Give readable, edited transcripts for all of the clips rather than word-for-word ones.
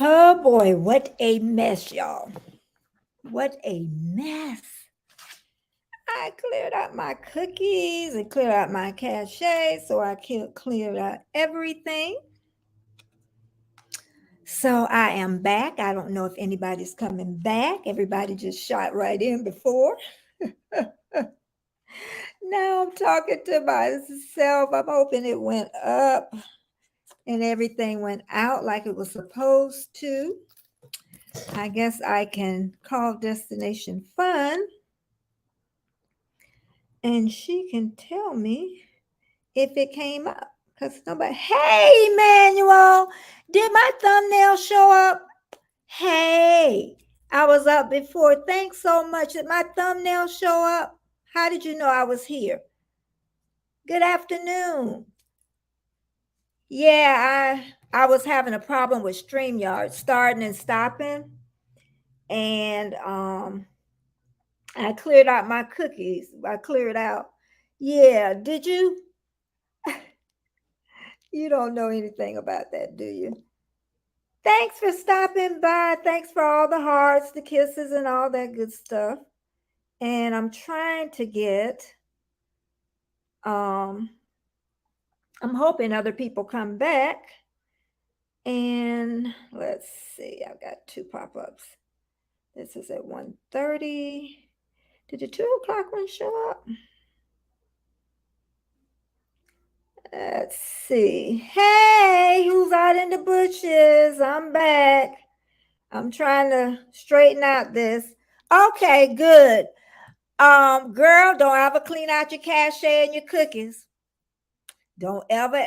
Oh boy, what a mess, y'all. What a mess. I cleared out my cookies and cleared out my cache, so I cleared out everything. So I am back. I don't know if anybody's coming back. Everybody just shot right in before. Now I'm talking to myself. I'm hoping it went up and everything went out like it was supposed to. I guess I can call Destination Fun and she can tell me if it came up. Because nobody, hey, Manuel, did my thumbnail show up? Hey, I was up before. Thanks so much. Did my thumbnail show up? How did you know I was here? Good afternoon. Yeah, I was having a problem with StreamYard starting and stopping. And I cleared out my cookies. I cleared out. Yeah, did you? You don't know anything about that, do you? Thanks for stopping by. Thanks for all the hearts, the kisses, and all that good stuff. And I'm trying to get, um, I'm hoping other people come back. And let's see, I've got two pop-ups. This is at 1:30. Did the 2 o'clock one show up? Let's see. Hey, who's out in the bushes? I'm back. I'm trying to straighten out this. Okay, good. Girl, don't ever clean out your cache and your cookies. Don't ever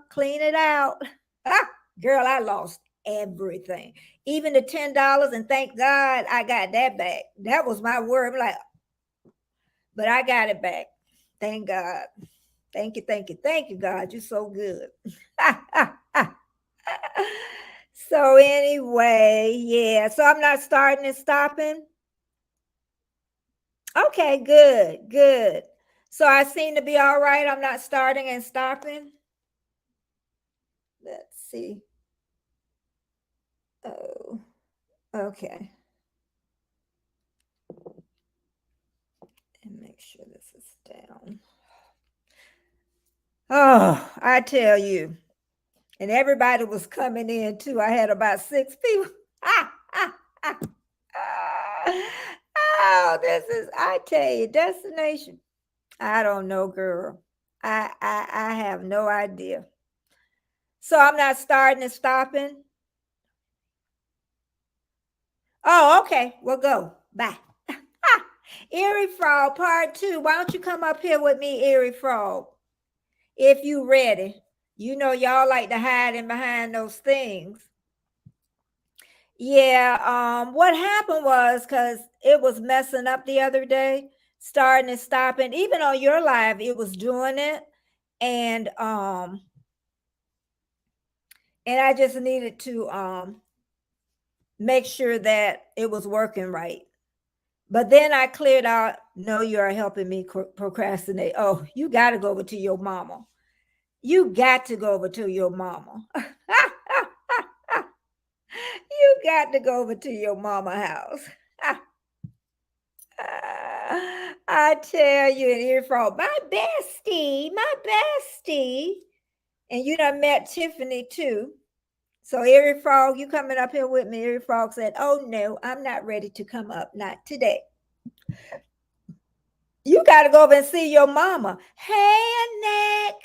clean it out. Ah, girl, I lost everything. Even the $10, and thank God I got that back. That was my word. I'm like, but I got it back. Thank God. Thank you, God. You're so good. So anyway, yeah. So I'm not starting and stopping. Okay, good. So I seem to be all right. I'm not starting and stopping. Let's see. Oh, okay. And make sure this is down. Oh, I tell you. And everybody was coming in too. I had about 6 people. Oh, this is, I tell you, destination. I don't know, girl. I have no idea. So I'm not starting and stopping. Oh, okay. We'll go. Bye. Eerie Frog Part 2. Why don't you come up here with me, Eerie Frog? If you ready. You know y'all like to hide in behind those things. Yeah, what happened was because it was messing up the other day, starting and stopping. Even on your live, it was doing it. And and I just needed to make sure that it was working right. But then I cleared out, no, you are helping me procrastinate. Oh, you got to go over to your mama. You got to go over to your mama. You got to go over to your mama house. I tell you, and here from my bestie. And you done met Tiffany too. So Eerie Frog, you coming up here with me? Eerie Frog said, oh no, I'm not ready to come up. Not today. You got to go over and see your mama. Hey, Nick.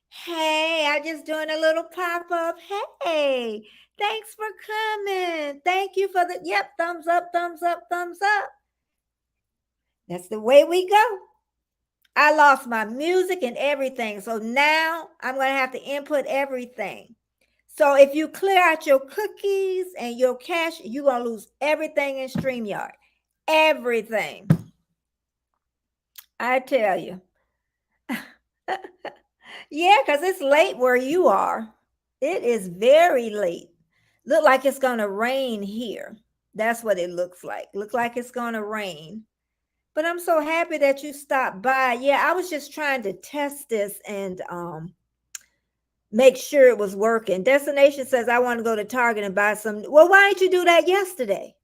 Hey, I just doing a little pop-up. Hey, thanks for coming. Thank you for the, yep, thumbs up, thumbs up, thumbs up. That's the way we go. I lost my music and everything. So now I'm going to have to input everything. So if you clear out your cookies and your cache, you're going to lose everything in StreamYard. Everything. I tell you. Yeah, because it's late where you are. It is very late. Look like it's going to rain here. That's what it looks like. Look like it's going to rain. But I'm so happy that you stopped by. Yeah, I was just trying to test this and make sure it was working. Destination says, I want to go to Target and buy some. Well, why didn't you do that yesterday?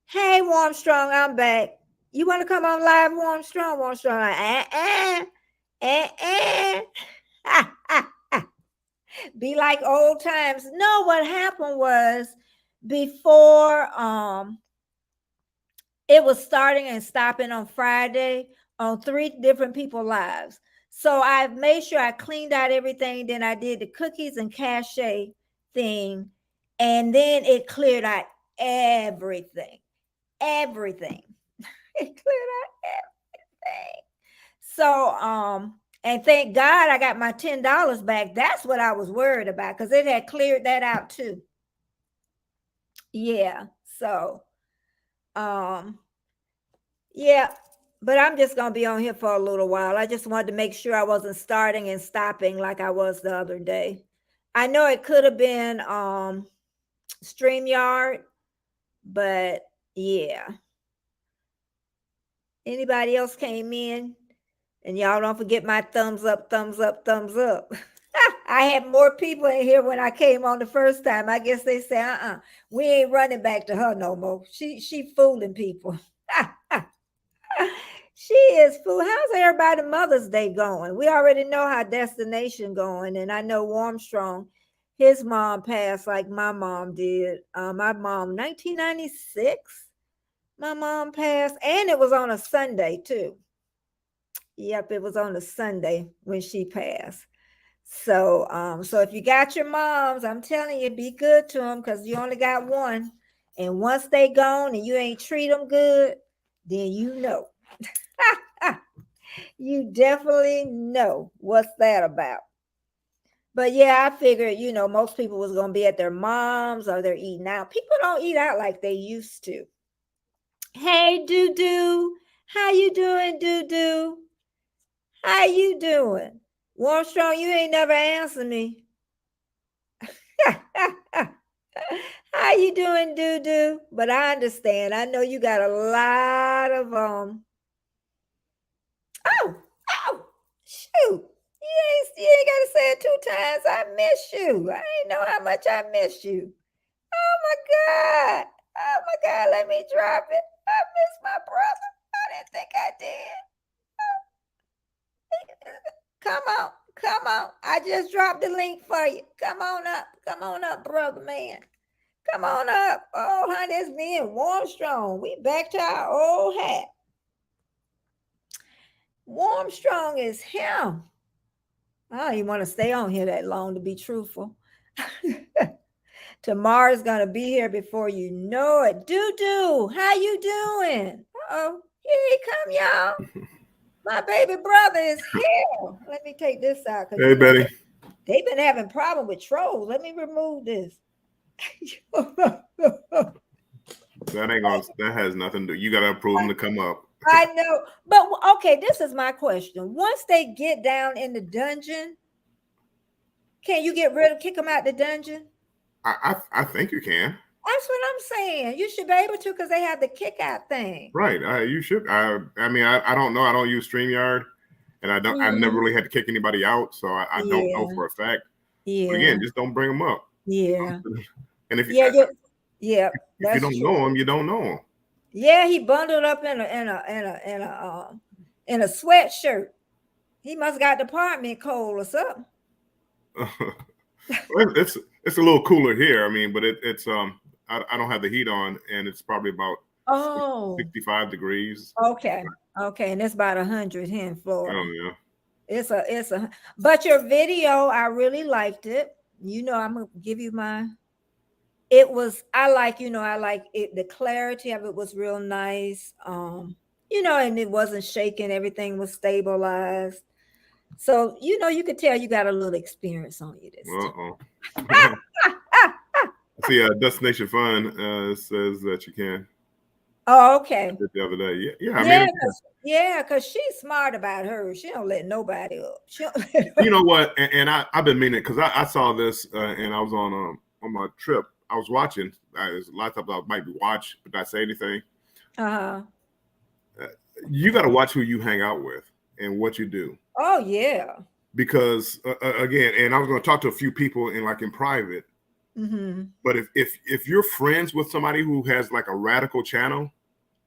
Hey, Warm Strong, I'm back. You want to come on live, Warm Strong? Warm Strong, be like old times. No, what happened was before it was starting and stopping on Friday on 3 different people lives. So I made sure I cleaned out everything. Then I did the cookies and cachet thing. And then it cleared out everything. Everything. It cleared out everything. So and thank God I got my $10 back. That's what I was worried about, because it had cleared that out too. Yeah. So yeah, but I'm just gonna be on here for a little while. I just wanted to make sure I wasn't starting and stopping like I was the other day. I know it could have been StreamYard, but yeah. Anybody else came in? And y'all don't forget my thumbs up, thumbs up, thumbs up. I had more people in here when I came on the first time. I guess they say, we ain't running back to her no more. She fooling people. She is fool. How's everybody Mother's Day going? We already know how Destination going. And I know Warmstrong, his mom passed like my mom did. My mom, 1996, my mom passed. And it was on a Sunday too. Yep, it was on a Sunday when she passed. So so if you got your moms, I'm telling you, be good to them, because you only got one. And once they gone and you ain't treat them good, then you know. You definitely know what's that about. But yeah, I figured, most people was going to be at their moms or they're eating out. People don't eat out like they used to. Hey, Doo-Doo. How you doing, Doo-Doo? How you doing? Warmstrong, you ain't never answered me. How you doing, Doo-Doo? But I understand. I know you got a lot of Oh, shoot. You ain't got to say it 2 times. I miss you. I ain't know how much I miss you. Oh my God. Oh my God. Let me drop it. I miss my brother. I didn't think I did. Come on. I just dropped the link for you. Come on up, brother man. Come on up. Oh, honey, it's me and Warmstrong. We back to our old hat. Warmstrong is him. I don't even want to stay on here that long, to be truthful. Tomorrow's gonna be here before you know it. Doo-Doo, how you doing? Uh-oh, here he come, y'all. My baby brother is here. Let me take this out. Hey, Betty. They've been having problem with trolls. Let me remove this. That has nothing to do. You gotta approve them to come up. I know, but okay, this is my question. Once they get down in the dungeon, can you kick them out the dungeon? I think you can. That's what I'm saying. You should be able to, because they have the kick out thing. Right. You should. I mean, I don't know. I don't use StreamYard, and I never really had to kick anybody out, so I don't know for a fact. Yeah. But again, just don't bring them up. Yeah. And if if you don't know them, you don't know them. Yeah, he bundled up in a sweatshirt. He must got the apartment cold or something. It's a little cooler here. I mean, but it's I don't have the heat on, and it's probably about 65 degrees. Okay, and it's about 100 here in Florida. Oh yeah. It's a. But your video, I really liked it. I'm gonna give you my. I like it. The clarity of it was real nice. And it wasn't shaking. Everything was stabilized. So, you could tell you got a little experience on you this time. See, Destination Fun says that you can. Oh, okay. The other day. Yeah, because she's smart about her. She don't let nobody up. You know what? And I've been meaning, because I saw this and I was on my trip. I was watching. There's a lot of times I might be watch, but not say anything. You got to watch who you hang out with and what you do. Oh yeah. because again, and I was going to talk to a few people in private. Mm-hmm. But if you're friends with somebody who has like a radical channel,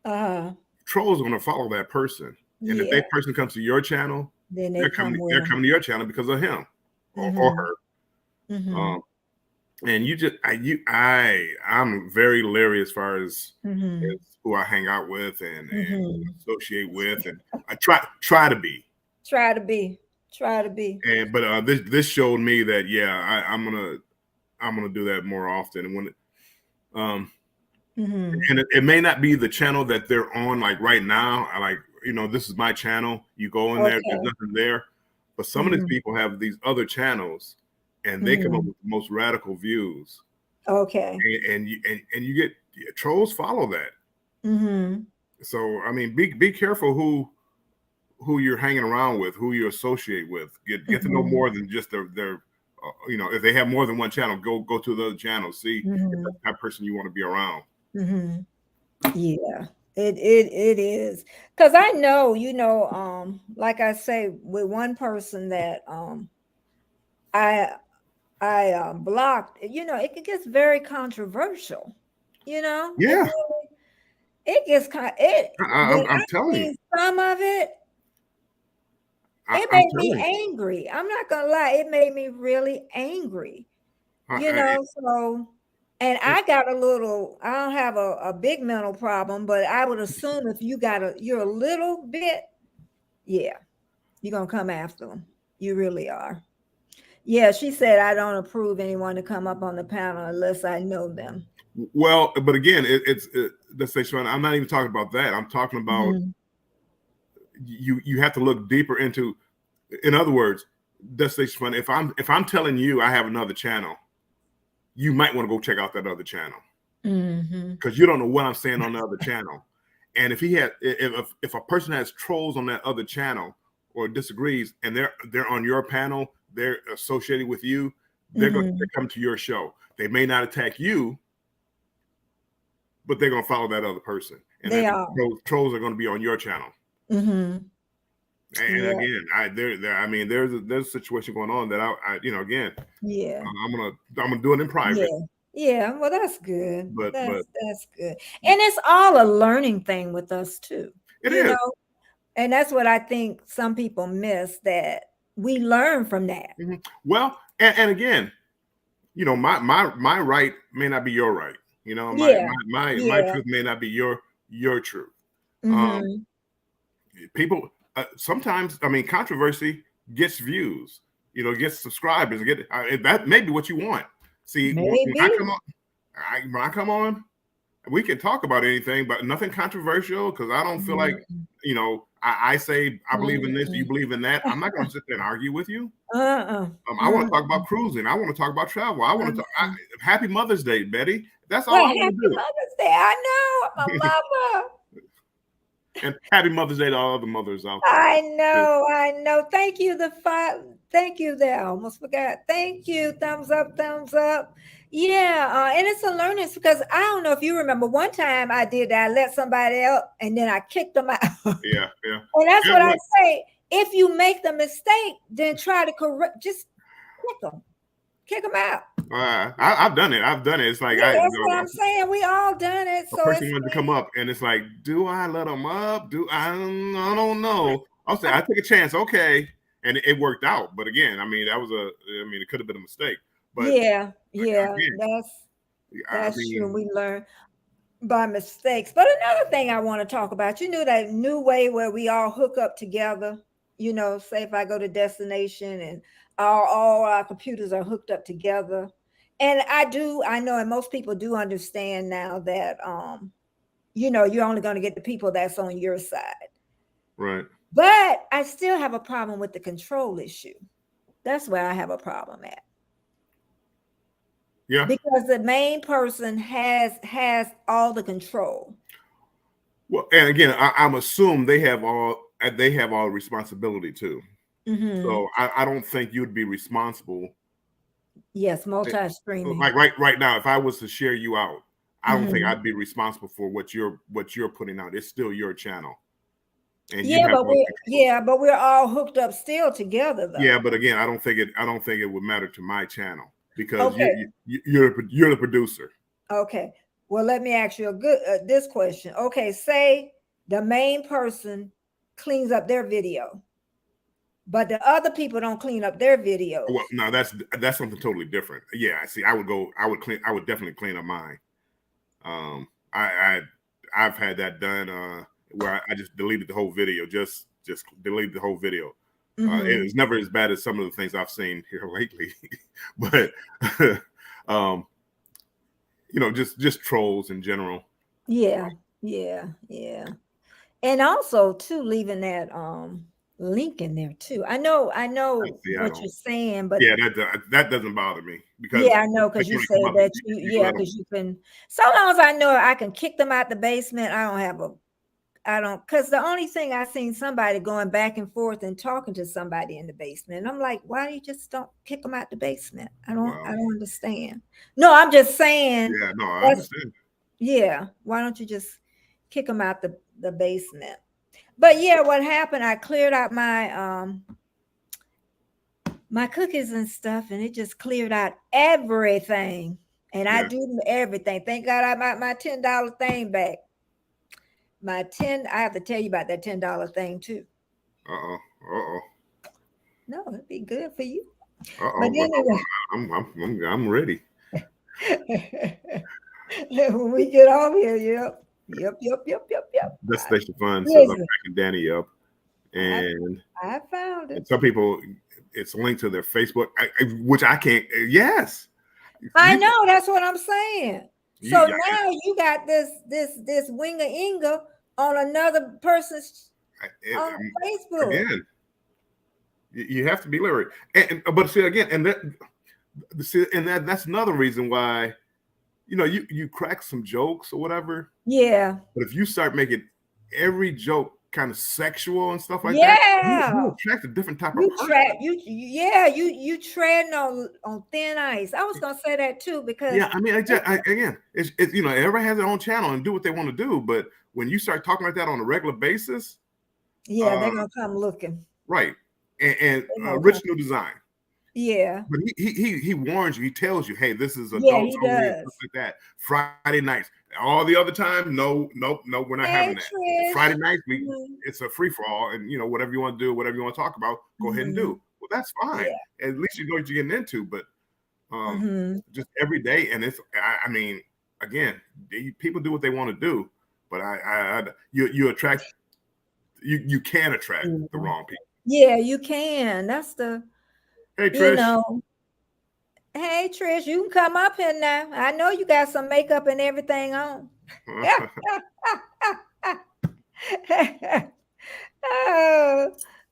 trolls are going to follow that person. And if Yeah. that person comes to your channel, Then they they're come coming. with They're them. coming to your channel because of him or Mm-hmm. her. Mm-hmm. And you just, I'm very leery as far as Mm-hmm. who I hang out with and Mm-hmm. associate with, and I try to be. Try to be. And but this showed me that I'm gonna do that more often. And when Mm-hmm. and it may not be the channel that they're on like right now. I like, this is my channel. You go in there, there's Okay. nothing there. But some of these people have these other channels, and they come up Mm-hmm. with the most radical views. Okay. And you get trolls follow that. Mm-hmm. So I mean, be careful who you're hanging around with, who you associate with. Get to know Mm-hmm. more than just their if they have more than one channel, go to the other channel, see if Mm-hmm. that's the type of person you want to be around. Mm-hmm. Yeah, it is. Because I know, like I say, with one person that I blocked, it gets very controversial. It Yeah, really it gets kind it when I'm I telling you. seen some of it, it I'm made me telling angry. I'm not gonna lie, it made me really angry. you. So, and I got I don't have a big mental problem, but I would assume if you're a little bit, yeah, you're gonna come after them. You really are. Yeah, she said I don't approve anyone to come up on the panel unless I know them. Well, but again, let's say, Sharon, I'm not even talking about that. I'm talking about Mhm. you have to look deeper into. In other words, let's say, Sharon, if I'm telling you I have another channel, you might want to go check out that other channel Mhm. because you don't know what I'm saying on the other channel. And if a person has trolls on that other channel or disagrees, and they're on your panel, they're associated with you, they're going to Mhm. come to your show. They may not attack you, but they're going to follow that other person, and They then are. trolls are going to be on your channel. Mhm. And Yeah. again, I mean, there's a situation going on that again, Yeah. I'm gonna do it in private, Yeah. Yeah. Well, that's good. but That's good. And it's all a learning thing with us too. it You is. know, And that's what I think some people miss, that we learn from that. Well, and again, my right may not be your right. Yeah. My Yeah. truth may not be your truth. Um, Mhm. People sometimes, I mean, controversy gets views, gets subscribers, that may be what you want. See, when I Maybe. come on, we can talk about anything, but nothing controversial, because I don't feel like, Mhm. I say I believe in this, you Mhm. believe in that. I'm not going to sit there and argue with you. Uh-uh. I want to talk Mm-mm. about cruising. I want to talk about travel. I want to talk. Mm-mm. Happy Mother's Day, Betty. That's all Well, I happy want to Mother's Day. I know. I'm a do. mama. And happy Mother's Day to all the mothers out there. I know. I know. Thank you. Thank you there. I almost forgot. Thank you. Thumbs up. Thumbs up. Yeah. And it's a learning, because I don't know if you remember one time I did that. I let somebody else and then I kicked them out. Yeah, yeah. And that's Yeah, what I well, say. If you make the mistake, then try to correct. Just kick them out. I've done it. I've done it. It's like Yeah, that's what I'm saying. We all done it. a So person it's wanted to come up, and it's like, do I let them up? I don't know. I'll say I take a chance, okay, and it worked out. But again, I mean, it could have been a mistake. But yeah, yeah. again, I That's true. mean, We learn by mistakes. But another thing I want to talk about, that new way where we all hook up together. Say if I go to destination and all our computers are hooked up together. And I know, and most people do understand now that you're only going to get the people that's on your side. right. But I still have a problem with the control issue. That's where I have a problem at. Yeah. Because the main person has all the control. Well, and again, I'm assuming they have all responsibility too. Mm-hmm. So I don't think you'd be responsible. Yes, multi-streaming. Like right now, if I was to share you out, I don't think Mm-hmm. I'd be responsible for what you're putting out. It's still your channel. and you Yeah, have but one. we're all hooked up still together though. Yeah, but again, I don't think it would matter to my channel because Okay. you're the producer. Okay. Well, let me ask you a good this question. Okay, say the main person cleans up their video, but the other people don't clean up their videos. Well, no, that's something totally different. Yeah, see, I would definitely clean up mine. I've had that done where I just deleted the whole video, just deleted the whole video. It was never as bad as some of the things I've seen here lately, but just trolls in general. Yeah, yeah, yeah. And also too, leaving that link in there too. I know See, what you're saying, but yeah, that doesn't bother me because yeah, I know because you said that because you can, so long as I know I can kick them out the basement, I don't, because the only thing I seen somebody going back and forth and talking to somebody in the basement. And I'm like, why do you just don't kick them out the basement? I don't understand. No, I'm just saying. Yeah, no, I understand. Yeah, why don't you just kick them out the basement? But yeah, what happened? I cleared out my cookies and stuff, and it just cleared out everything. And I do everything. Thank God I got my $10 thing back. I have to tell you about that $10 thing too. No, it'd be good for you. But anyway, I'm ready. When we get off here, yep. Destination Fun says I'm backing Danny up, and I found it. And some people, it's linked to their Facebook, which I can't. Yes, I know. That's what I'm saying. So now you got this Winga Inga on another person's on Facebook. Again, you have to be leery. But see again, that's another reason why, you crack some jokes or whatever. Yeah. But if you start making every joke kind of sexual and stuff like that, you attract a different type of person. You treading on thin ice. I was gonna say that too because I mean, again, it's everybody has their own channel and do what they want to do, but when you start talking like that on a regular basis, they're gonna come looking. Right. And Rich New Design. Yeah. But he warns you, he tells you, hey, this is adult only, stuff like that. Friday nights. All the other time, no, we're not having that. Trish. Friday nights, it's a free for all, and whatever you want to do, whatever you want to talk about, go ahead and do. Well, that's fine. Yeah. At least you know what you're getting into, but just every day, and it's I mean, again, people do what they want to do, but you attract you can attract the wrong people. Yeah, you can. That's the hey Trish. Hey Trish, you can come up here now. I know you got some makeup and everything on.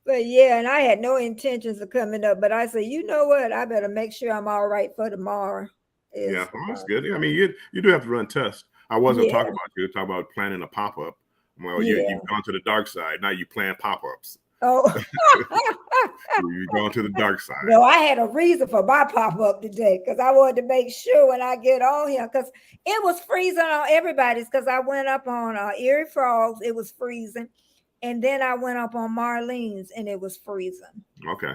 But yeah, and I had no intentions of coming up, but I said, you know what? I better make sure I'm all right for tomorrow. That's good. I mean, you do have to run tests. I wasn't talking about you. Talking about planning a pop-up. Well, you've gone to the dark side. Now you plan pop-ups. Oh, you're going to the dark side. No, I had a reason for my pop-up today because I wanted to make sure when I get on here, because it was freezing on everybody's, because I went up on Erie Frogs, it was freezing. And then I went up on Marlene's and it was freezing. Okay.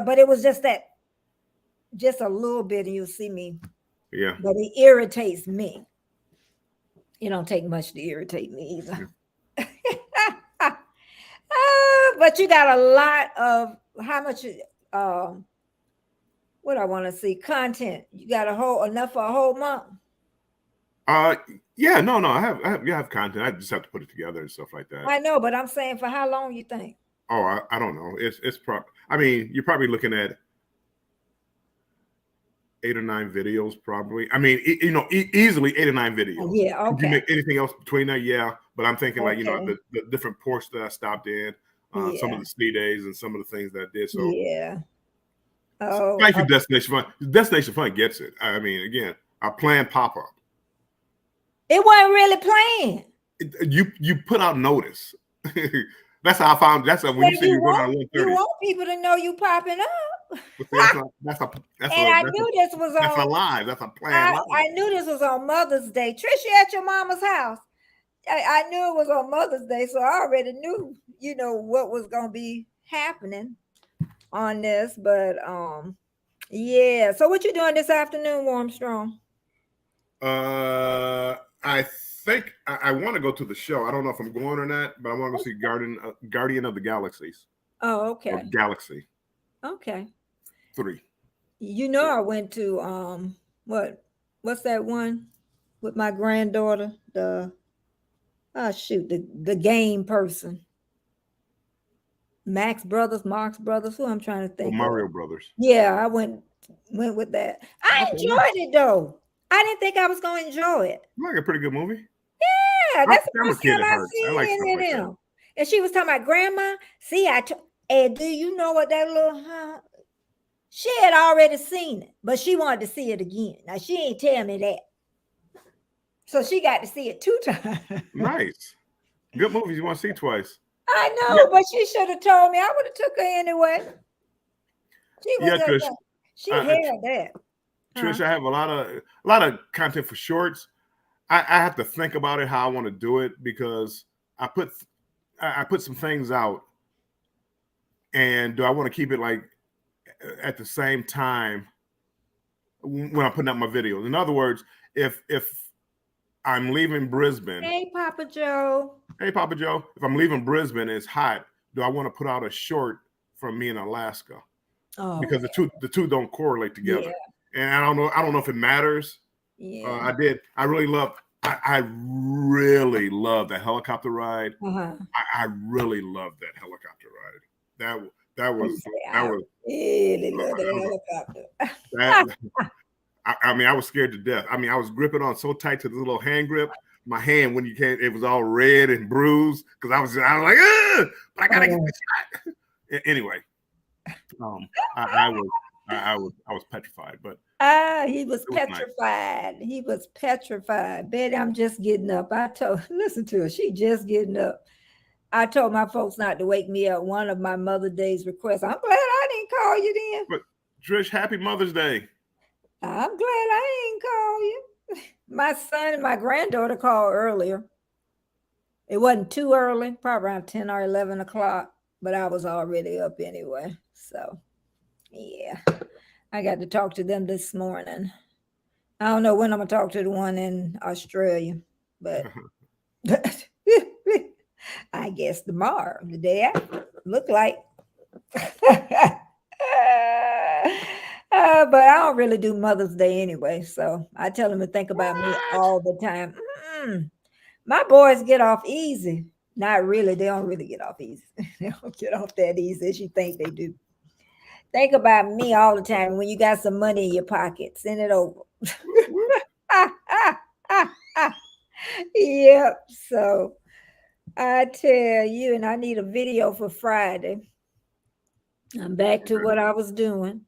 But it was just a little bit, and you'll see me. Yeah. But it irritates me. It don't take much to irritate me either. Yeah. But you got a lot of how much what I want to see content. You got enough for a whole month. Yeah, no, I have content. I just have to put it together and stuff like that. I know, but I'm saying for how long you think? Oh, I don't know. It's I mean, you're probably looking at 8 or 9 videos, probably. I mean, easily 8 or 9 videos. Yeah, okay. If you make anything else between that, yeah. But I'm thinking like, the different ports that I stopped in, some of the ski days and some of the things that I did. So yeah. Thank you, Destination Fun. Destination Fun gets it. I mean, again, I planned pop-up. It wasn't really planned. You put out notice. That's how I found. That's when you say you're going on 1:30. You want people to know you popping up. I knew this was on. That's a live. That's a plan. I knew this was on Mother's Day. Trish, you at your mama's house. I knew it was on Mother's Day, so I already knew, what was gonna be happening on this. But yeah. So what you doing this afternoon, Warmstrong? I think I want to go to the show. I don't know if I'm going or not, but I want to go see Guardian of the Galaxies. Oh, Or okay. Galaxy Okay. 3. I went to what's that one with my granddaughter? The game person. Marx Brothers, who I'm trying to think Mario of. Brothers. Yeah, I went with that. I enjoyed it though. I didn't think I was gonna enjoy it. Like a pretty good movie. Yeah, that's the I'm a first kid time at I heart. I like seen stuff any of like that. them. And she was talking about grandma. See, and do you know what that little she had already seen it, but she wanted to see it again. Now she ain't tell me that. So she got to see it 2 times. Nice. Good movies you want to see twice. I know, but she should have told me. I would have took her anyway. She was Trish. She had that. Trish, I have a lot of content for shorts. I have to think about it how I want to do it because I put some things out, and do I want to keep it like at the same time when I'm putting out my videos? In other words, if I'm leaving Brisbane, hey Papa Joe, if I'm leaving Brisbane, it's hot. Do I want to put out a short from me in Alaska? Oh, because the two don't correlate together, and I don't know if it matters. Yeah, I really love that helicopter ride. I really love that helicopter ride. That was really love that helicopter. I mean, I was scared to death. I mean, I was gripping on so tight to the little hand grip. My hand, when you came, it was all red and bruised because I was like, but I gotta get this shot. Anyway, I was petrified, but he was petrified. Nice. He was petrified. Betty, I'm just getting up. Listen to her. She just getting up. I told my folks not to wake me up. One of my Mother's Day's requests. I'm glad I didn't call you then. But Trish, happy Mother's Day. I'm glad I didn't call you. My son and my granddaughter called earlier. It wasn't too early, probably around 10 or 11 o'clock, but I was already up anyway. So, yeah, I got to talk to them this morning. I don't know when I'm going to talk to the one in Australia, but I guess tomorrow, the day after, look like. But I don't really do Mother's Day anyway, so I tell them to think about me all the time. My boys get off easy. Not really. They don't really get off easy. They don't get off that easy as you think they do. Think about me all the time. When you got some money in your pocket, send it over. Yep. So I tell you, and I need a video for Friday. I'm back to what I was doing.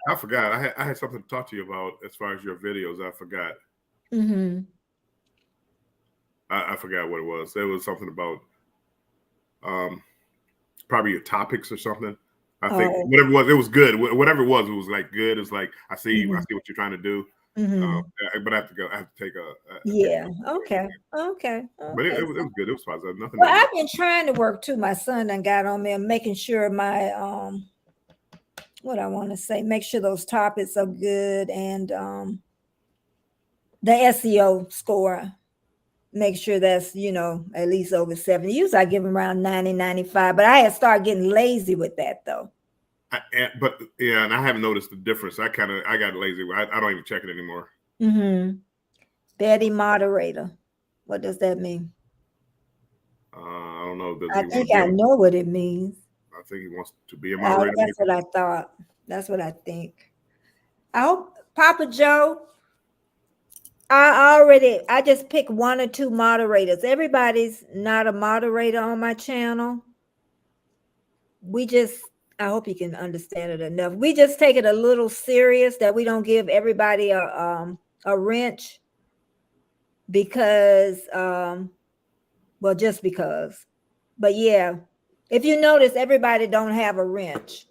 I forgot. I had something to talk to you about as far as your videos. I forgot. I forgot what it was. It was something about probably your topics or something. I think whatever it was good. Whatever it was like good. It's like I see what you're trying to do. But I have to go. I have to take a Okay. But it was good. It was positive. Nothing. Well, I've been trying to work too. My son done got on me. I'm making sure my what I want to say, make sure those topics are good, and the SEO score, make sure that's at least over 70. Usually I give them around 90, 95, but I had started getting lazy with that though. But yeah, and I haven't noticed the difference. I got lazy. I don't even check it anymore. Betty moderator. What does that mean? I don't know. I think I know what it means. I think he wants to be a moderator. That's what I thought. That's what I think. I hope Papa Joe. I just picked 1 or 2 moderators. Everybody's not a moderator on my channel. I hope you can understand it enough. We just take it a little serious that we don't give everybody a wrench because, just because. But yeah, if you notice, everybody don't have a wrench.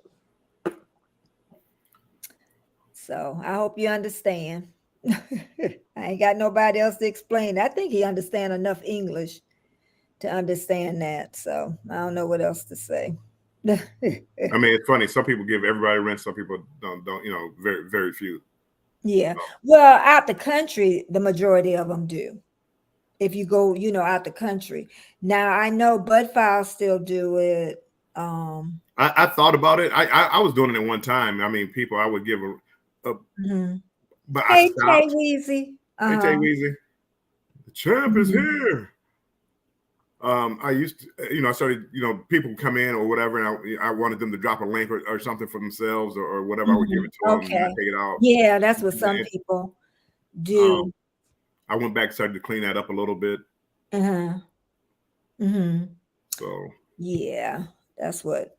So I hope you understand. I I ain't got nobody else to explain. I think he understand enough English to understand that. So I don't know what else to say. I mean, it's funny. Some people give everybody rent. Some people don't. Very, very few. Yeah. Well, out the country, the majority of them do. If you go, out the country. Now I know Bud Files still do it. I thought about it. I was doing it at one time. I mean, people I would give but hey, I stopped. Tay Weezy. Hey, Tay Weezy. The champ is here. I used to, I started, people come in or whatever, and I wanted them to drop a link or something for themselves or whatever. I would give it to them and take it out. Yeah, that's what some people do. I went back and started to clean that up a little bit. So yeah, that's what.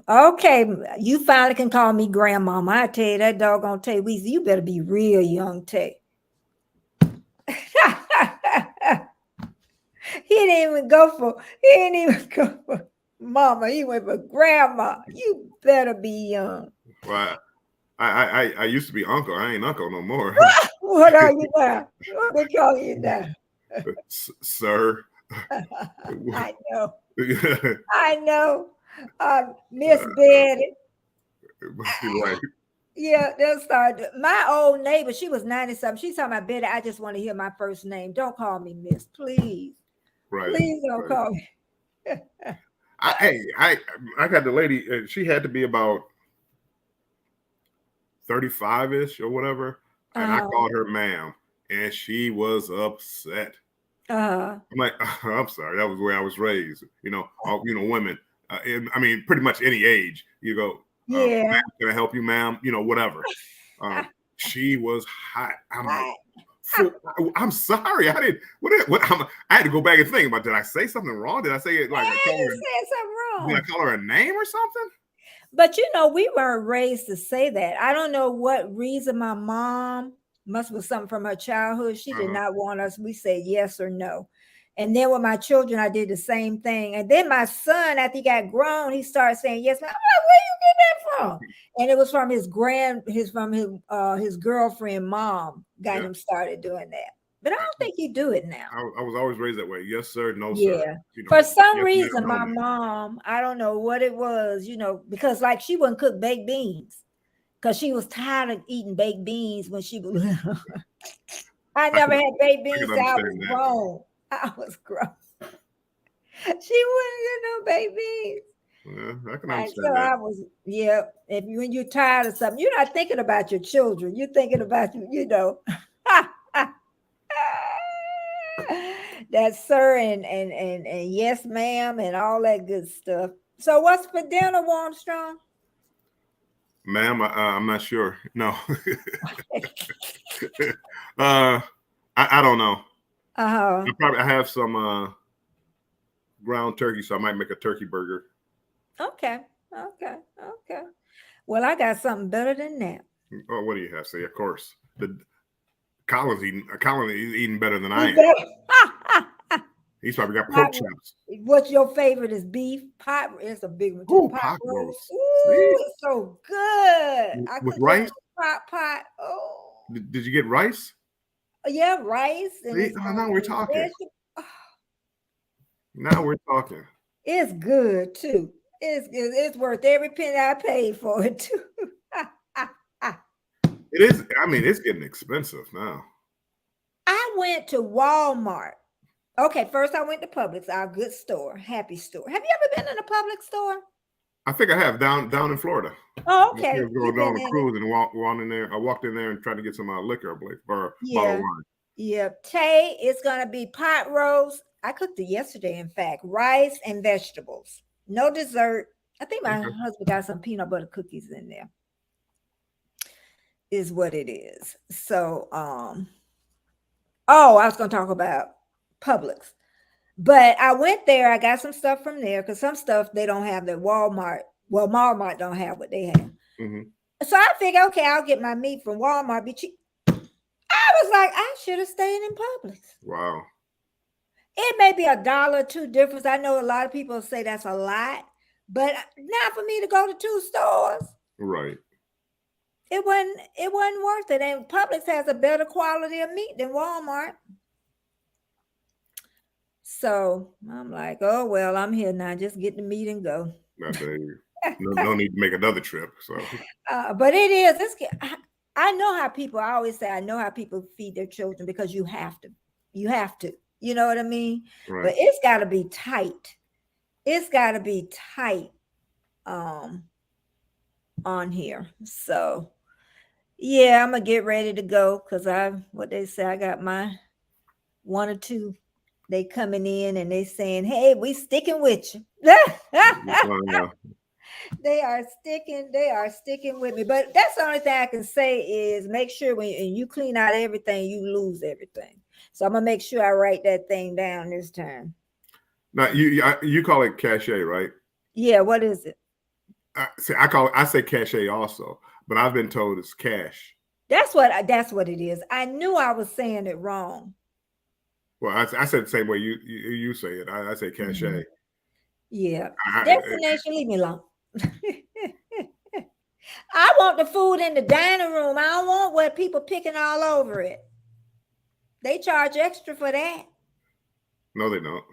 Okay, you finally can call me grandmama. I tell you, that doggone Tay Weezy, you better be real young, Tay. He didn't even go for mama. He went for grandma. You better be young. Well, I used to be uncle. I ain't uncle no more. What are you now? What they call you now? Sir. I know. I know. Miss Betty. Right. Yeah, they'll start. My old neighbor, she was 90-something. She's talking about Betty. I just want to hear my first name. Don't call me Miss, please. Right. Please don't call me. I got the lady. She had to be about 35-ish or whatever, and I called her ma'am, and she was upset. I'm like, I'm sorry, that was where I was raised. Women. I mean, pretty much any age. You go, yeah. Can I help you, ma'am? Whatever. She was hot. I'm like, I'm sorry. I didn't. I had to go back and think about. Did I say something wrong? Did I say it like? I said something wrong. Did I call her a name or something? But we weren't raised to say that. I don't know what reason. My mom must be something from her childhood. She did not want us. We said yes or no. And then with my children, I did the same thing. And then my son, after he got grown, he started saying yes. I'm like, where you get that from? And it was from his girlfriend mom got him started doing that. But I don't think you do it now. I was always raised that way. Yes, sir. No, sir. For some reason, my mom, I don't know what it was, because like she wouldn't cook baked beans because she was tired of eating baked beans when she was little. I never had baked beans. I was grown. She wouldn't get no baked beans. Yeah, I can understand that. When you're tired of something, you're not thinking about your children. You're thinking about that sir and yes ma'am and all that good stuff. So what's for dinner, Armstrong? Ma'am, I'm not sure. No. I don't know. I have some ground turkey, so I might make a turkey burger. Okay. Well, I got something better than that. Oh, what do you have? Say, of course. Colin's eating better than I am. He's probably got pork chops. What's your favorite? Is beef pot? It's a big one. Ooh, pot roast. Ooh, it's so good. With rice? Pot. Oh. Did you get rice? Yeah, rice. And now we're talking. Now we're talking. It's good too. It's good. It's worth every penny I paid for it too. It is. I mean, it's getting expensive now. I went to Walmart. Okay, first I went to Publix, our good store, happy store. Have you ever been in a Publix store? I think I have down in Florida. Oh, okay. I was going on a cruise and walked in there. I walked in there and tried to get some liquor, I believe, or bottle of wine. Yeah, Tay, it's gonna be pot roast. I cooked it yesterday, in fact, rice and vegetables. No dessert. I think my husband got some peanut butter cookies in there. Is what it is. So, I was gonna talk about Publix, but I went there. I got some stuff from there because some stuff they don't have that Walmart. Well, Walmart don't have what they have. So I figured, okay, I'll get my meat from Walmart. Be cheap. I was like, I should have stayed in Publix. Wow. It may be $1 or $2 difference. I know a lot of people say that's a lot, but not for me to go to 2 stores. Right. it wasn't worth it. And Publix has a better quality of meat than Walmart. So I'm like, oh well, I'm here now. Just get the meat and go. No need to make another trip. So, but it is. I know how people. I always say I know how people feed their children because you have to. You have to. You know what I mean? right. But it's got to be tight. It's got to be tight. On here. So yeah, I'm gonna get ready to go because what they say, I got my 1 or 2. They coming in and they saying, "Hey, we sticking with you." They are sticking with me. But that's the only thing I can say is make sure when you clean out everything, you lose everything. So I'm gonna make sure I write that thing down this time. Now you call it cachet, right? Yeah. What is it? I say cachet also, but I've been told it's cash. That's what it is. I knew I was saying it wrong. Well, I said the same way you say it. I say cachet. Mm-hmm. Yeah. Destination, leave me alone. I want the food in the dining room. I don't want where people picking all over it. They charge extra for that. No, they don't.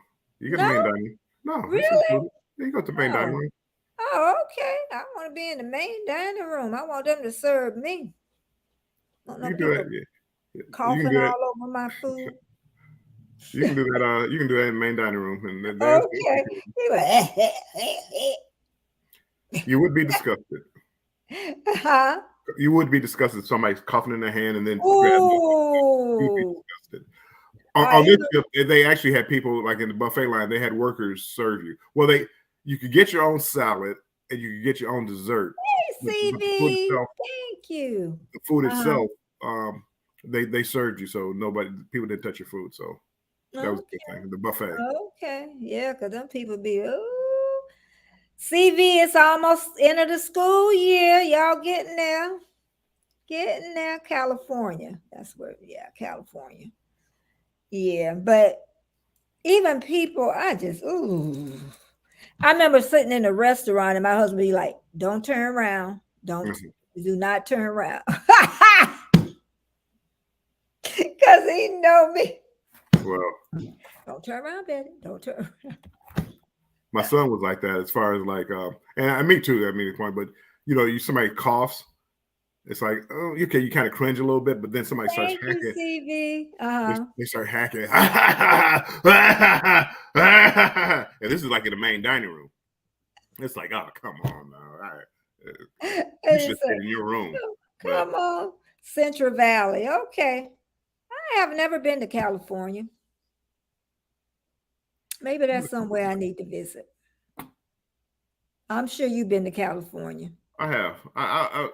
You get the main dining. No, really? You go to the main dining room. Oh, okay. I want to be in the main dining room. I want them to serve me. You do that. Yeah. Coughing all over my food. You can do that. You can do that in the main dining room. And okay. You would be disgusted. Huh? You would be disgusted if somebody's coughing in their hand and then you'd be disgusted. On this trip, they actually had people like in the buffet line. They had workers serve you. Well, you could get your own salad and you could get your own dessert. Hey, CV, thank you. The food itself, they served you, so people didn't touch your food. So that was a good thing. The buffet. Okay, yeah, because them people be CV. It's almost end of the school year. Y'all getting there? California. That's where. Yeah, California. Yeah, but even people, I remember sitting in a restaurant and my husband be like, "Don't turn around. Do not turn around." Because he know me. Well, don't turn around, Betty. Don't turn around. My son was like that as far as like, and me too, at the point, but somebody coughs. It's like, oh, okay, you kind of cringe a little bit, but then somebody starts hacking. CV. They start hacking. And this is like in the main dining room. It's like, oh, come on now. All right. You should stay in your room. Come on. Central Valley. Okay. I have never been to California. Maybe that's somewhere I need to visit. I'm sure you've been to California. I have.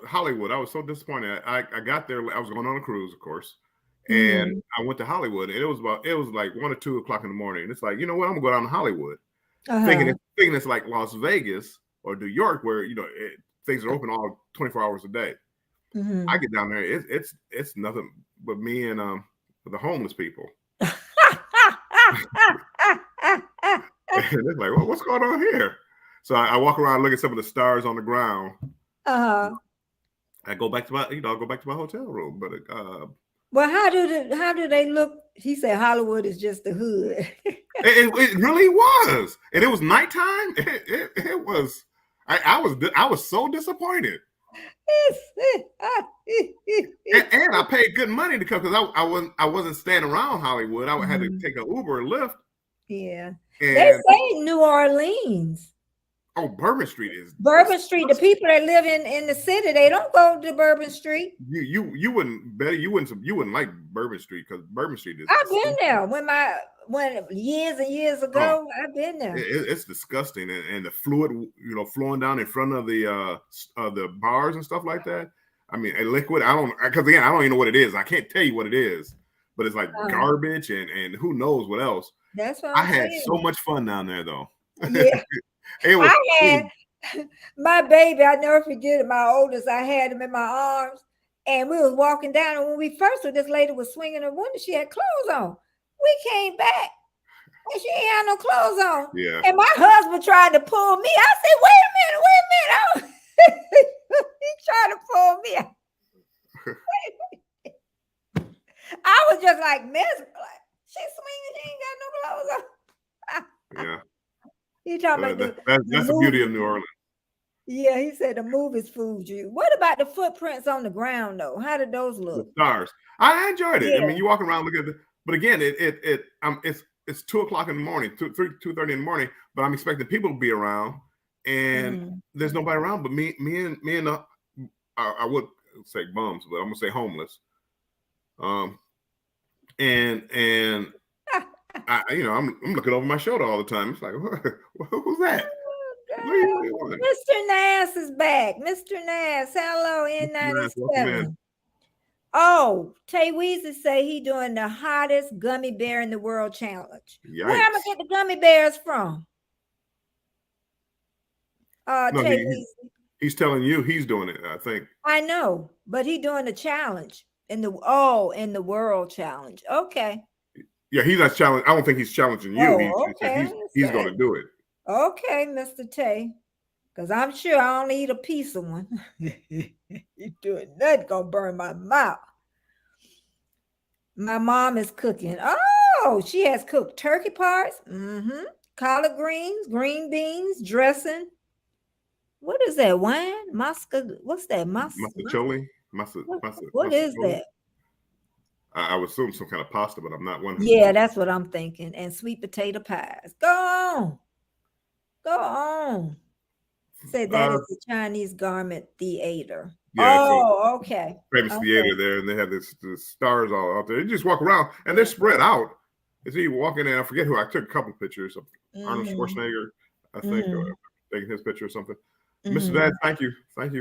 Hollywood. I was so disappointed. I got there. I was going on a cruise, of course, and I went to Hollywood. And it was like 1 or 2 o'clock in the morning. And it's like, you know what? I'm gonna go down to Hollywood, thinking it's like Las Vegas or New York, where things are open all 24 hours a day. I get down there. It's nothing but me and the homeless people. And it's like, well, what's going on here? So I walk around, look at some of the stars on the ground. I go back to my, I'll go back to my hotel room. But well, how do they look? He said Hollywood is just the hood. it really was, and it was nighttime. It was. I was so disappointed. and I paid good money to come because I wasn't staying around Hollywood. I had to take an Uber or Lyft. Yeah, they say New Orleans. Oh, Bourbon Street is Bourbon Street. The people that live in the city, they don't go to Bourbon Street. You wouldn't, Betty. You wouldn't like Bourbon Street because Bourbon Street is. I've been there when years and years ago. I've been there. It's disgusting, and the fluid, flowing down in front of the bars and stuff like that. I mean, a liquid. I don't even know what it is. I can't tell you what it is, but it's like garbage and who knows what else. That's what I had so much fun down there, though. Yeah. I had my baby. I never forget it. My oldest, I had him in my arms, and we was walking down. And when we first, this lady was swinging her window, she had clothes on. We came back, and she ain't had no clothes on. Yeah. And my husband tried to pull me. I said, "Wait a minute." He tried to pull me. was like miserable. Like, she's swinging, she ain't got no clothes on. Yeah. He talking about That's the beauty of New Orleans. Yeah, he said the movies fooled you. What about the footprints on the ground though? How did those look? The stars. I enjoyed it. Yeah. I mean, you walk around, look at it, but again, it's 2:00 in the morning, 2:30 in the morning, but I'm expecting people to be around, and there's nobody around but me and I would say bums, but I'm gonna say homeless. And I'm looking over my shoulder all the time. It's like, who's that? Oh, Mr. Nass is back. Mr. Nass, hello, N97. Oh, Tay Weezy say he doing the hottest gummy bear in the world challenge. Yikes. Where am I get the gummy bears from? No, he's telling you he's doing it, I think. I know, but he doing the challenge in the world challenge. Okay. Yeah, he's not challenging. I don't think he's challenging you. He's going to do it. Okay, Mr. Tay. Because I'm sure I only eat a piece of one. You doing nothing gonna burn my mouth. My mom is cooking. Oh, she has cooked turkey parts, collard greens, green beans, dressing. What is that? Wine? What's that? Masacholi? What is that? I would assume some kind of pasta, but I'm not one. Yeah, that's what I'm thinking. And sweet potato pies. Go on. Go on. Say that is the Chinese Garment Theater. Yeah, okay. Famous theater there, and they have the stars all out there. You just walk around, and they're spread out. As you walk in there, I forget who. I took a couple of pictures of Arnold Schwarzenegger, I think, taking his picture or something. Mr. Dad, thank you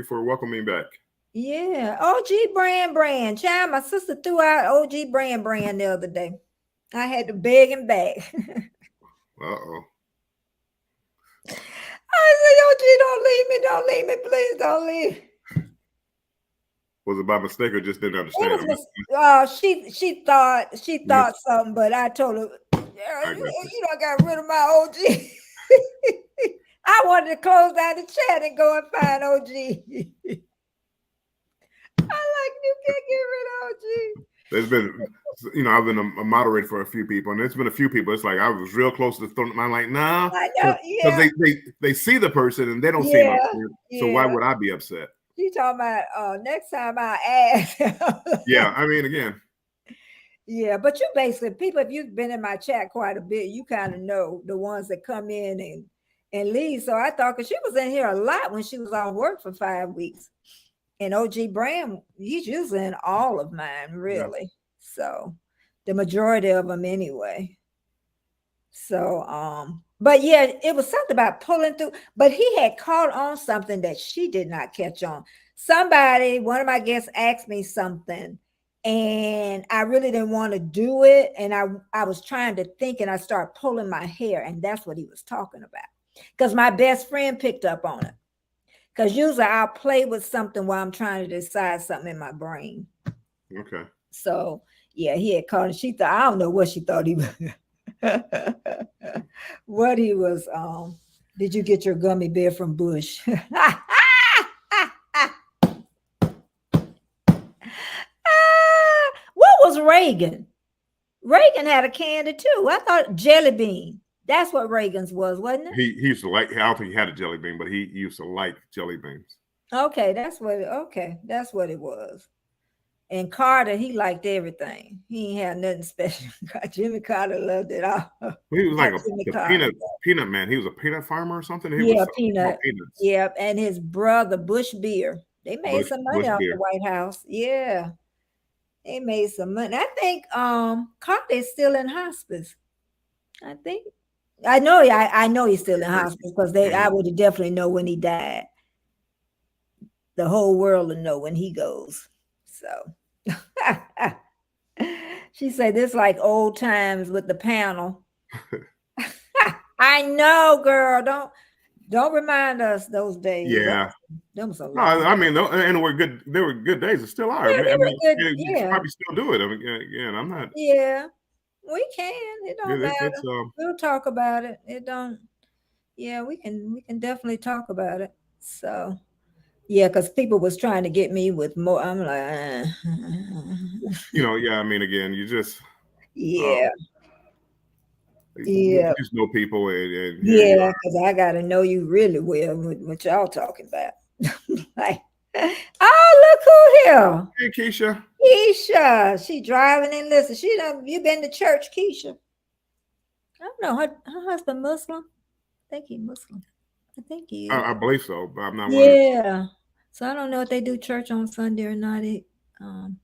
for welcoming me back. Yeah, OG brand. Child, my sister threw out OG brand the other day. I had to beg and beg. Uh-oh. I said, OG, don't leave me, please don't leave. Was it by mistake or just didn't understand? She thought something, but I told her, you don't got rid of my OG. I wanted to close down the chat and go and find OG. I like you can't get rid of OG. There's been, I've been a moderator for a few people, and there's been a few people. It's like I was real close to throwing. I'm like, nah, because they see the person and they don't see my friend, so why would I be upset? You talking about next time I ask? Yeah, I mean, again. Yeah, but you basically people. If you've been in my chat quite a bit, you kind of know the ones that come in and leave. So I thought, because she was in here a lot when she was on work for 5 weeks. And OG Brand, he's usually in all of mine, really. Yeah. So the majority of them anyway. So, but yeah, it was something about pulling through, but he had caught on something that she did not catch on. One of my guests asked me something and I really didn't want to do it. And I was trying to think and I started pulling my hair, and that's what he was talking about. Because my best friend picked up on it. Because usually I'll play with something while I'm trying to decide something in my brain. Okay. So yeah, he had called. She thought, I don't know what she thought he was. What he was. Did you get your gummy bear from Bush? What was Reagan? Reagan had a candy too. I thought Jelly Bean. That's what Reagan's was, wasn't it? He used to like. I don't think he had a jelly bean, but he used to like jelly beans. Okay, that's what it was. And Carter, he liked everything. He ain't had nothing special. Jimmy Carter loved it all. He was like a peanut man. He was a peanut farmer or something. Peanuts. Yeah, and his brother Bush Beer. They made some money off the White House. Yeah, they made some money. I think Carter's still in hospice. I think. I know he's still in hospital because I would definitely know when he died. The whole world will know when he goes. So she said this like old times with the panel. I know, girl. Don't remind us those days. Yeah. I mean, and they were good days. It still are. Yeah, you can probably still do it. I mean, again, I'm not. Yeah. We can. It don't matter. We'll talk about it. It don't. Yeah, we can definitely talk about it. So, Yeah, because people was trying to get me with more. I'm like, Yeah. I mean, again, you just yeah, you yeah, just know people, and here you yeah, are. because I got to know you really well with what y'all talking about. Like, oh, look who here. Hey, Keisha. Keisha. She driving and listen. You been to church, Keisha? I don't know. Her husband Muslim. I think he Muslim. I think he is. I believe so, but I'm not 100. Yeah. So I don't know if they do church on Sunday or not. Um,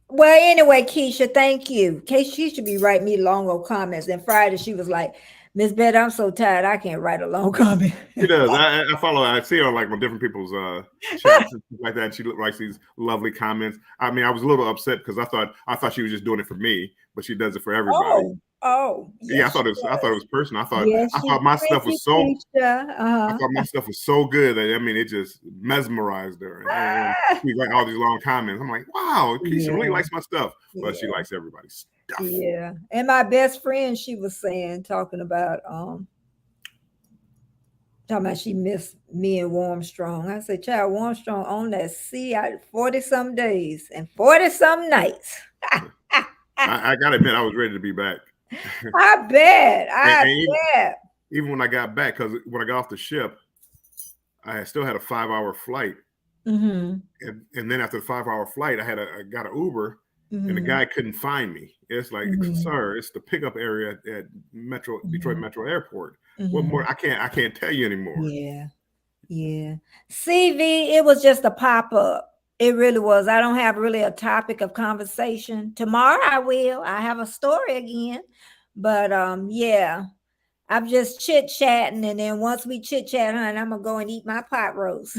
well, anyway, Keisha, thank you. She should be writing me long old comments. Then Friday she was like, Miss Beth, I'm so tired. I can't write a long comment. She does. I follow. I see her like on different people's chats and stuff like that. She writes these lovely comments. I mean, I was a little upset because I thought she was just doing it for me, but she does it for everybody. Oh, Yeah, yes, I thought it was personal. yes, I she thought my thank stuff you, was so Keisha. I thought my stuff was so good that I mean it just mesmerized her. And she write all these long comments. I'm like, wow, Keisha really Yeah, likes my stuff, but she yeah, likes everybody's stuff. yeah. And my best friend, she was saying, talking about she missed me and Warmstrong. I said, child, Warmstrong on that sea out 40 some days and 40 some nights. I gotta admit, I was ready to be back. I bet. And Bet. even when I got back, because when I got off the ship, I still had a 5-hour flight. Mm-hmm. And then after the 5-hour flight, I got an Uber, and the Mm-hmm. guy couldn't find me. It's like, Mm-hmm. sir, it's the pickup area at Detroit Metro Airport. What Mm-hmm. more? I can't tell you anymore. Yeah. Yeah. CV, it was just a pop-up. It really was. I don't have really a topic of conversation. Tomorrow I will. I have a story again. But yeah, I'm just chit-chatting. And then once we chit-chat, honey, I'm gonna go and eat my pot roast.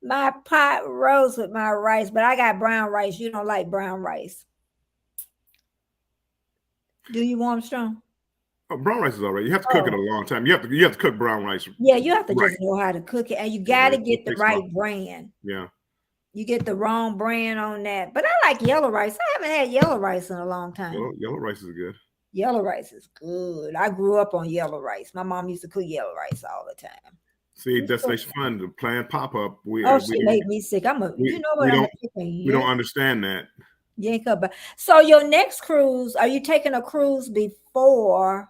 My pot roast with my rice, but I got brown rice. You don't like brown rice. Do you, Armstrong? Oh, brown rice is all right. You have to cook it a long time. You have to cook brown rice. Yeah, you have to right. just know how to cook it, and you got to get the right brand. Yeah. You get the wrong brand on that. But I like yellow rice. I haven't had yellow rice in a long time. Well, yellow rice is good. Yellow rice is good. I grew up on yellow rice. My mom used to cook yellow rice all the time. See, Destination Fun, the planned pop-up. She made me sick. You know what? We don't understand that. Yank up. So your next cruise, are you taking a cruise before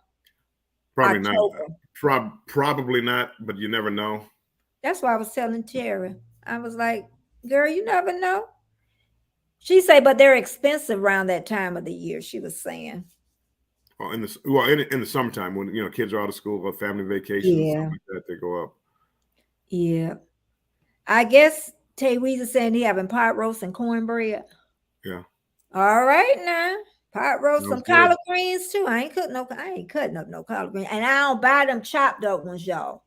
Probably October? not. Probably not, but you never know. That's why I was telling Terry. I was like, girl, you never know. She said, but they're expensive around that time of the year, she was saying. Oh, in the summertime when kids are out of school or family vacations, stuff like that, they go up. Yeah. I guess Tay Weezer saying he having pot roast and cornbread. Yeah. All right now. Pot roast, some collard greens too. I ain't cutting up no collard greens. And I don't buy them chopped up ones, y'all.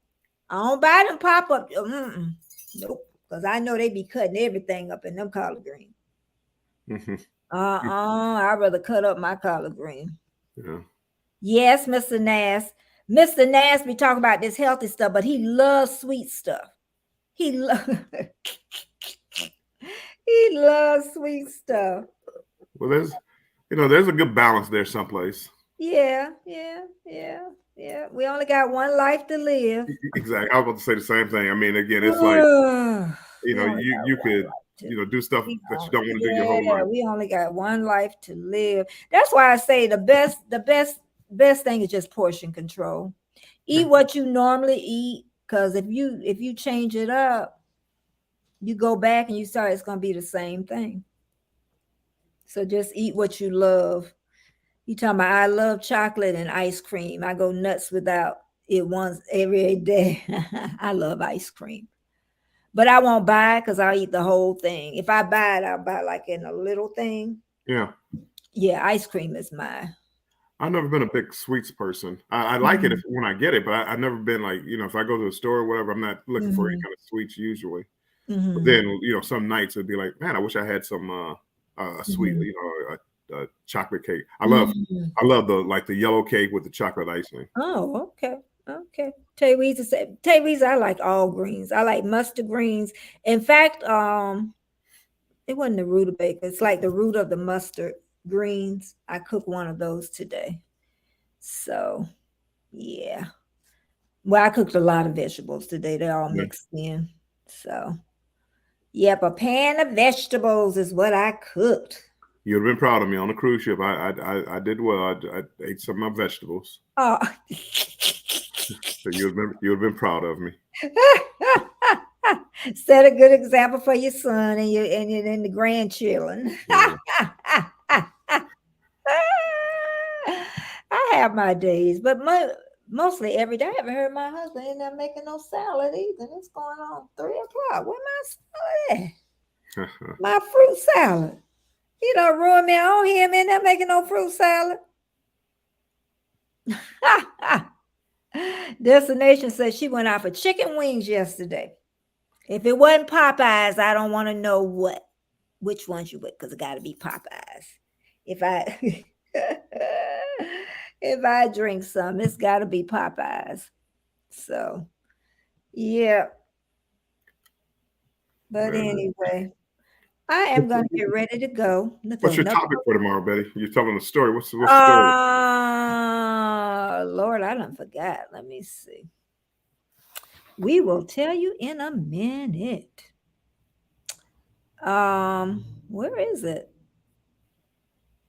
I don't buy them pop up. Nope. Because I know they be cutting everything up in them collard greens. Mm-hmm. I'd rather cut up my collard green. Yeah. Yes, Mr. Nass. Mr. Nass be talking about this healthy stuff, but he loves sweet stuff. He loves sweet stuff. Well, there's a good balance there someplace. Yeah. We only got one life to live. Exactly. I was about to say the same thing. I mean, again, it's like you could do stuff that you don't want to do your whole life. We only got one life to live. That's why I say the best thing is just portion control. Eat what you normally eat, because if you change it up, you go back and you start, it's going to be the same thing. So just eat what you love. You talking about, I love chocolate and ice cream. I go nuts without it once every day. I love ice cream. But I won't buy it because I'll eat the whole thing. If I buy it, I'll buy like in a little thing. Yeah. Yeah, ice cream is mine. I've never been a big sweets person. I like it when I get it, but I've never been like, if I go to a store or whatever, I'm not looking for any kind of sweets usually. But then, some nights it'd be like, man, I wish I had some sweet, a chocolate cake. I love the yellow cake with the chocolate icing. Oh, okay. Tay Weezer, I like all greens. I like mustard greens. In fact, it wasn't the rutabaga. It's like the root of the mustard greens. I cooked one of those today. So, yeah. Well, I cooked a lot of vegetables today. They're all Yeah. mixed in. So, yep, a pan of vegetables is what I cooked. You'd have been proud of me on the cruise ship. I did well. I ate some of my vegetables. Oh. So you'd have been proud of me. Set a good example for your son and the grandchildren. Yeah. I have my days, but mostly every day. I haven't heard my husband in there making no salad either. It's going on 3:00. Where my salad at? My fruit salad. He don't ruin me. I don't hear him in there making no fruit salad. Destination says she went out for chicken wings yesterday. If it wasn't Popeyes, I don't want to know which ones you would, because it got to be Popeyes. If I drink some, it's got to be Popeyes. So, yeah. But anyway, I am going to get ready to go. What's your topic for tomorrow, Betty? You're telling a story. What's the story? Lord, I done forgot. Let me see. We will tell you in a minute. Where is it?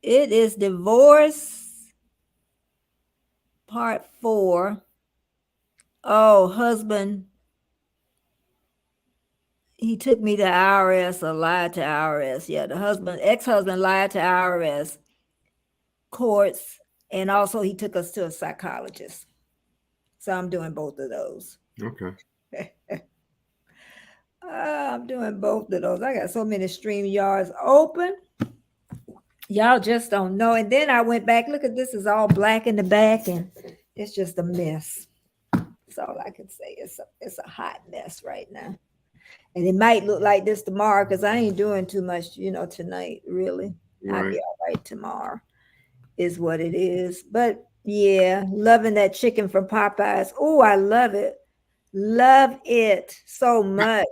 It is divorce part 4. Oh, husband. He took me to IRS or lied to IRS. Yeah, the ex-husband lied to IRS courts, and also he took us to a psychologist. So I'm doing both of those. Okay. I'm doing both of those. I got so many StreamYards open. Y'all just don't know. And then I went back. Look at this. Is all black in the back, and it's just a mess. That's all I can say. It's a hot mess right now. And it might look like this tomorrow because I ain't doing too much, tonight, really. Right. I'll be all right tomorrow is what it is. But yeah, loving that chicken from Popeyes. Oh, I love it. Love it so much.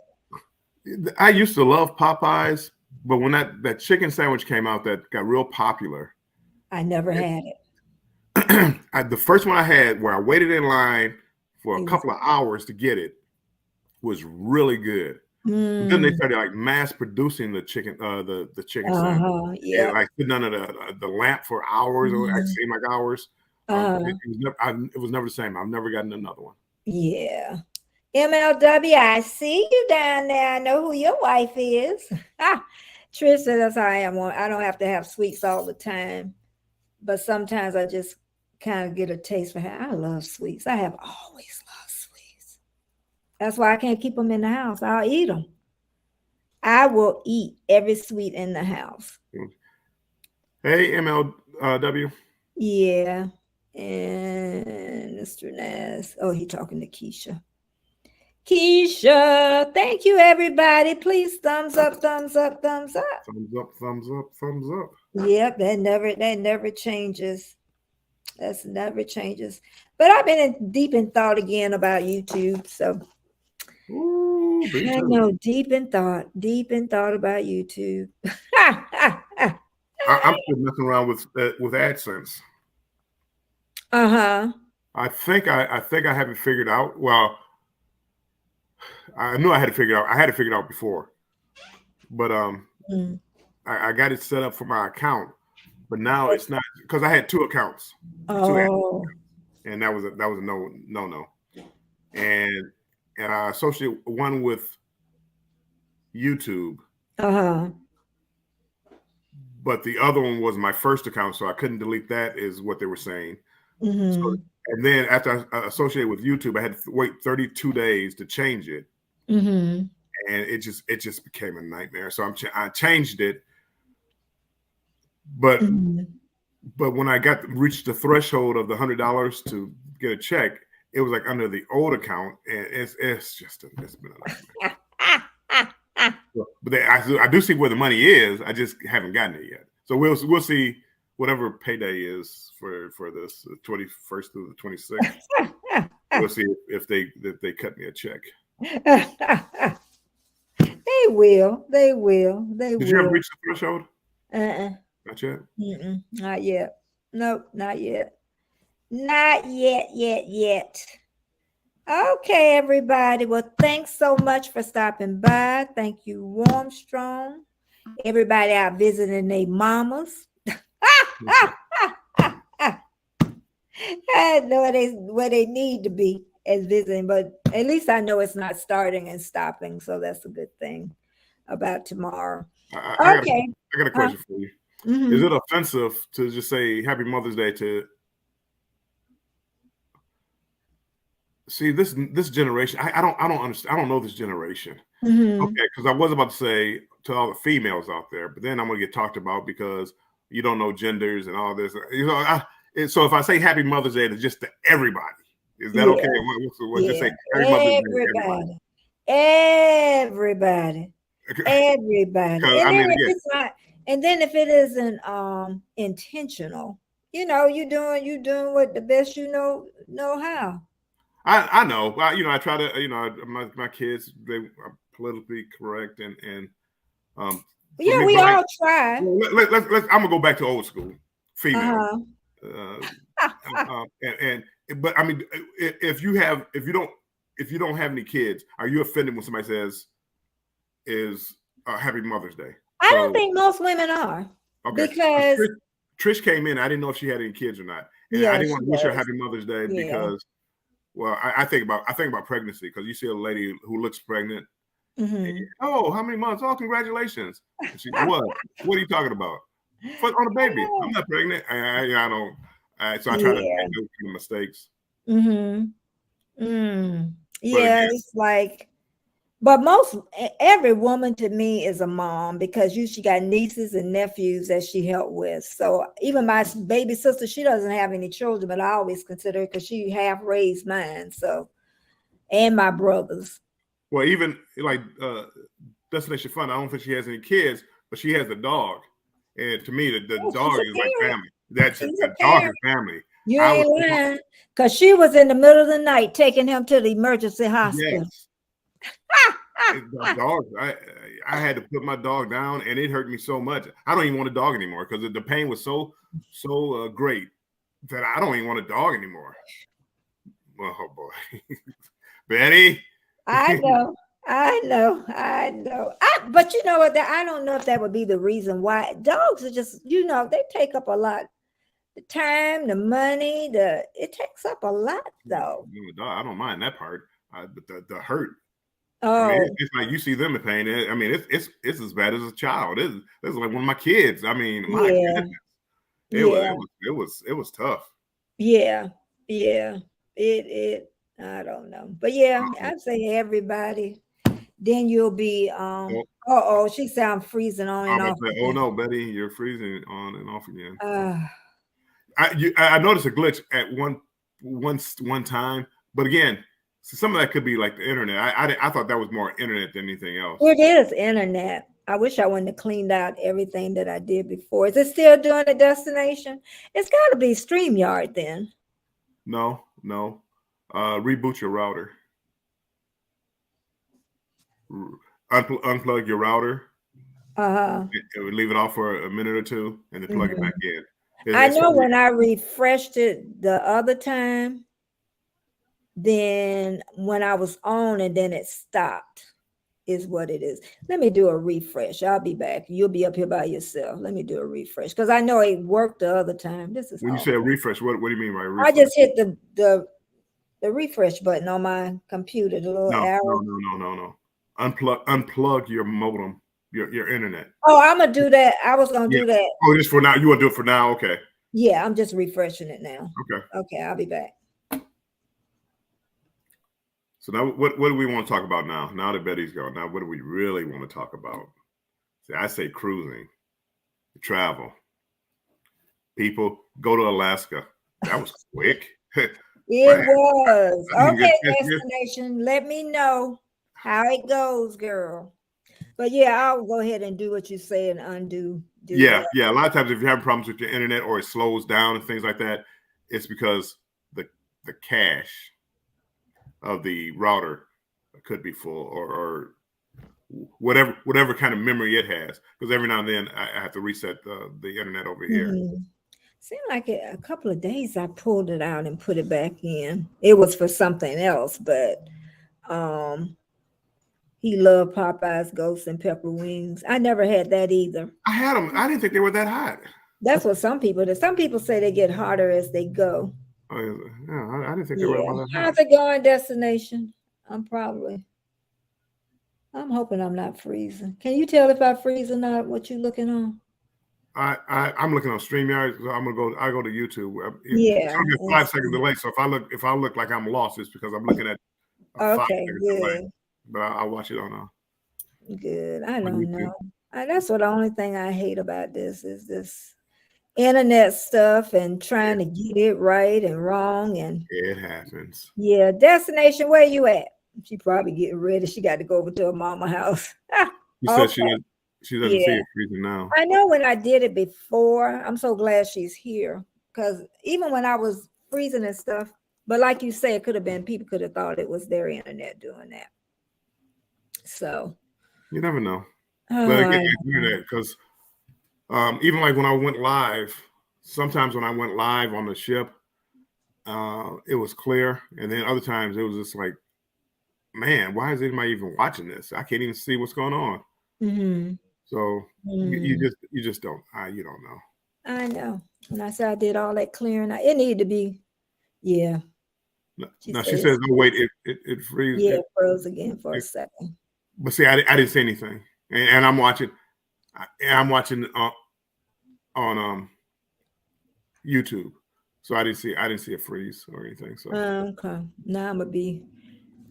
I used to love Popeyes, but when that chicken sandwich came out that got real popular, I never had it. The first one I had where I waited in line for a couple of hours to get it was really good. Then they started like mass producing the chicken, the chicken sandwich. Yeah, like sitting under the lamp for hours, or it seemed like hours. It was never the same. I've never gotten another one. Yeah. MLW, I see you down there. I know who your wife is. Trish said that's how I am. I don't have to have sweets all the time, but sometimes I just kind of get a taste for her. I love sweets. I have always loved sweets. That's why I can't keep them in the house. I'll eat them. I will eat every sweet in the house. Hey, MLW. Yeah. And Mr. Ness. Oh, he talking to Keisha. Keisha, thank you, everybody. Please thumbs up, thumbs up, thumbs up. Thumbs up, thumbs up, thumbs up. Yep, that never changes. That's never changes. But I've been deep in thought again about YouTube. So Ooh, I know, deep in thought about YouTube. I'm still messing around with AdSense. I think I have it figured out. Well, I knew I had it figured out. I had it figured out before, but I got it set up for my account, but now it's not, because I had 2 accounts. And that was a no. And I associate one with YouTube. But the other one was my first account, so I couldn't delete that, is what they were saying. So, and then after I associated with YouTube, I had to wait 32 days to change it. And it just became a nightmare. So I changed it. But when I reached the threshold of the $100 to get a check, it was like under the old account, and it's been a nightmare. But I do see where the money is. I just haven't gotten it yet. So we'll see whatever payday is for this, the 21st through the 26th. We'll see if they cut me a check. They will. Did you ever reach the threshold? Not yet. Not yet. Nope, not yet. Not yet. Okay, everybody. Well, thanks so much for stopping by. Thank you, Warmstrong. Everybody out visiting their mamas. I know where they need to be as visiting, but at least I know it's not starting and stopping. So that's a good thing about tomorrow. I Okay. got a question for you. Is it offensive to just say Happy Mother's Day to see this generation? I don't understand. I don't know this generation. Okay, because I was about to say to all the females out there, but then I'm gonna get talked about because you don't know genders and all this. You know, so if I say Happy Mother's Day to just to everybody, is that okay? What just say Happy Mother's Day to everybody? Everybody. I mean, If it's not, and then if it isn't intentional, you doing what the best know how. I know. I try to. My kids, they are politically correct and Yeah, me, we all try. let's. I'm gonna go back to old school female. But I mean, if you don't have any kids, are you offended when somebody says is Happy Mother's Day? I don't think most women are. Okay. Because Trish came in, I didn't know if she had any kids or not, and I didn't want to wish her Happy Mother's Day because, well, I think about pregnancy because you see a lady who looks pregnant. Oh, how many months? Oh, congratulations! She, what are you talking about? On a baby. I'm not pregnant. I don't. So I try to make those kind of mistakes. Yeah, it's like, but every woman to me is a mom because she got nieces and nephews that she helped with. So even my baby sister, she doesn't have any children, but I always consider her because she half raised mine. So, and my brothers. Well, even like Destination Fun, I don't think she has any kids, but she has a dog. And to me, the dog is like family. The dog is family. You ain't lying. Because she was in the middle of the night taking him to the emergency hospital. Yes. The dog, I had to put my dog down, and it hurt me so much. I don't even want a dog anymore because the pain was so great that I don't even want a dog anymore. Oh boy, Betty. I know. But you know what? I don't know if that would be the reason why. Dogs are just, they take up a lot. The time, the money, it takes up a lot though. I don't mind that part, but the hurt. Oh, I mean, it's like you see them in pain. I mean, it's as bad as a child. This is like one of my kids. I mean, my goodness. It was tough. Yeah. It I don't know, but yeah, I'd say everybody. Then you'll be she sounds freezing on and off. Oh no, Betty, you're freezing on and off again. I noticed a glitch at one time, but again, some of that could be like the internet. I thought that was more internet than anything else. It is internet. I wish I wouldn't have cleaned out everything that I did before. Is it still doing a destination? It's got to be StreamYard then. No. Reboot your router. Unplug your router. Leave it off for a minute or two, and then plug it back in. I know when I refreshed it the other time, then when I was on and then it stopped is what it is. Let me do a refresh. I'll be back. You'll be up here by yourself. Let me do a refresh because I know it worked the other time. This is when you say a refresh. What do you mean by refresh? I just hit the refresh button on my computer. The little arrow. No. Unplug your modem, your internet. Oh, I'm gonna do that. I was gonna do that. Oh, just for now. You want to do it for now? Okay. Yeah, I'm just refreshing it now. Okay, I'll be back. So now, what do we want to talk about now? Now that Betty's gone, now what do we really want to talk about? See, I say cruising, travel. People go to Alaska. That was quick. It was. Okay, destination. Let me know how it goes, girl. But yeah, I'll go ahead and do what you say and undo. Yeah. A lot of times, if you're having problems with your internet or it slows down and things like that, it's because the cache of the router could be full or whatever kind of memory it has. Because every now and then I have to reset the internet over here. Seemed like a couple of days I pulled it out and put it back in. It was for something else, but he loved Popeye's ghost and pepper wings. I never had that either. I had them. I didn't think they were that hot. That's what some people do. Some people say they get hotter as they go. Oh, yeah, I didn't think they were that hot. How's it going, Destination? I'm hoping I'm not freezing. Can you tell if I freeze or not? What you looking on? I'm looking on StreamYard. So I go to YouTube. Yeah, so I'm 5 seconds delay. So if I look like I'm lost, it's because I'm looking at okay, 5 seconds good. Delay. But I'll watch it on. Good. I don't know. That's what the only thing I hate about this is this internet stuff and trying to get it right and wrong, and it happens. Yeah, Destination, where you at? She probably getting ready. She got to go over to her mama house. She said she doesn't see it freezing now. I know when I did it before. I'm so glad she's here, because even when I was freezing and stuff, but like you say, it could have been people could have thought it was their internet doing that. So you never know. Because even like when I went live, sometimes when I went live on the ship, it was clear, and then other times it was just like, man, why is anybody even watching this? I can't even see what's going on. Mm-hmm. So you just don't you don't know. I know. When I said I did all that clearing, it needed to be, yeah. Now she says, "Oh wait, it freezes." Yeah, it froze again for a second. But see, I didn't say anything, and I'm watching. I'm watching on YouTube, so I didn't see a freeze or anything. So okay, now I'm gonna be.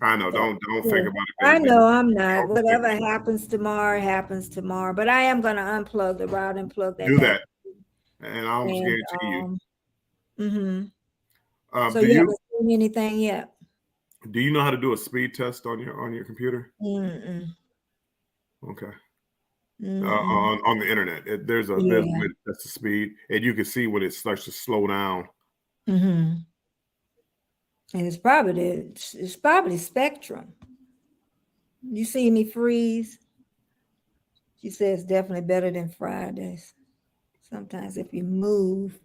I know. Don't think about it. I know I'm not. Whatever happens tomorrow happens tomorrow. But I am gonna unplug the router and plug that. Do that, and I'll guarantee you. Mm-hmm. So you haven't seen anything yet? Do you know how to do a speed test on your computer? Mm-mm. Okay. On the internet, there's a way to test the speed, and you can see when it starts to slow down. Mm-hmm. And it's probably Spectrum. You see me freeze? She says it's definitely better than Fridays. Sometimes if you move.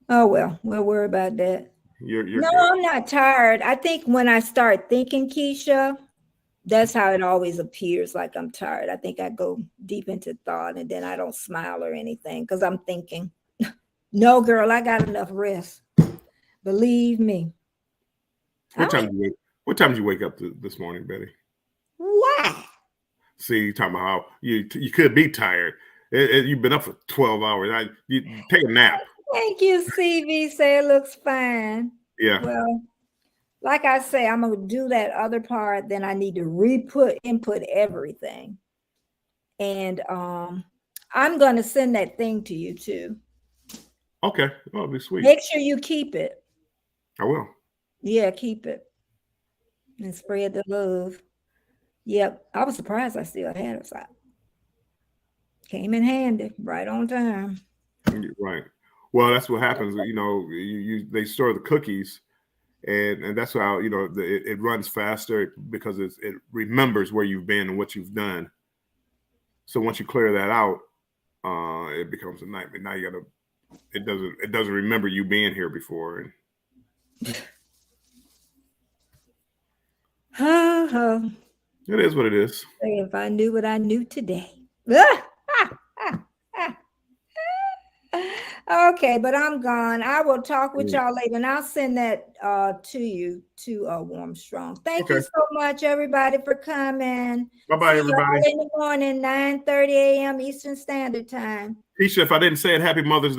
Oh well, we'll worry about that. You're no, good. I'm not tired. I think when I start thinking, Keisha, that's how it always appears, like I'm tired. I think I go deep into thought and then I don't smile or anything because I'm thinking, no, girl, I got enough rest. Believe me. What time did you wake up this morning, Betty? Why? See, you talking about how you could be tired. You've been up for 12 hours. You take a nap. Thank you, CV. Say it looks fine. Yeah. Well, like I say, I'm gonna do that other part. Then I need to input everything, and I'm gonna send that thing to you too. Okay, that'll be sweet. Make sure you keep it. I will. Yeah, keep it and spread the love. Yep, I was surprised I still had it. So came in handy, right on time. Right. Well, that's what happens. You know, they store the cookies, and that's how it runs faster because it remembers where you've been and what you've done. So once you clear that out, it becomes a nightmare. Now you gotta. It doesn't remember you being here before. It is what it is. If I knew what I knew today. Okay, but I'm gone. I will talk with y'all later, and I'll send that to you to Warm Strong. Thank you so much, everybody, for coming. Bye-bye, everybody. In the morning, 9:30 a.m. Eastern Standard Time. Keisha, if I didn't say it, happy Mother's Day.